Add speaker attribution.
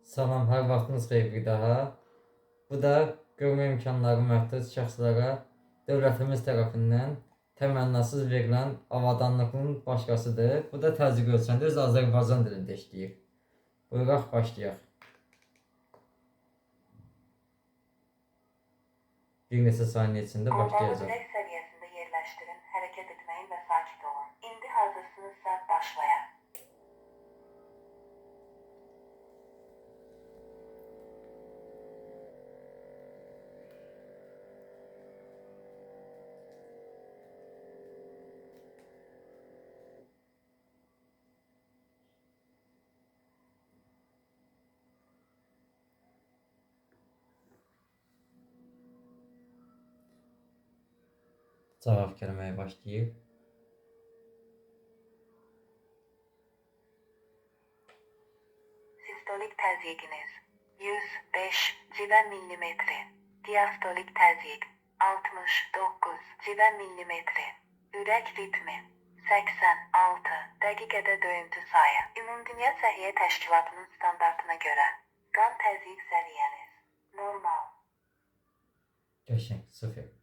Speaker 1: Salam, hər vaxtınız xeyir bir daha. Bu da görmə imkanları məhdud şəxslərə dövlətimiz tərəfindən təmənnasız verilən avadanlığın başqasıdır. Bu da təzyiq ölçəndə öz Azərbaycan dilində işləyir. Buyuraq, başlayaq. Bir neçə saniyə içində
Speaker 2: Albalı
Speaker 1: başlayacaq.
Speaker 2: bilək səviyyəsində yerləşdirin, hərəkət etməyin və sakit olun. İndi hazırsınızsa başlayaq.
Speaker 1: Cavab gəlməyə başlayır.
Speaker 2: Sistolik təzyiqiniz 105 civə millimetri. Diastolik təzyiq 69 civə millimetri. Ürək ritmi 86 dəqiqədə döyüntü sayı. Ümumdünya Səhiyyə Təşkilatının standartına görə qan təzyiq səviyyəniz normal.
Speaker 1: Qəşəng, sıfır.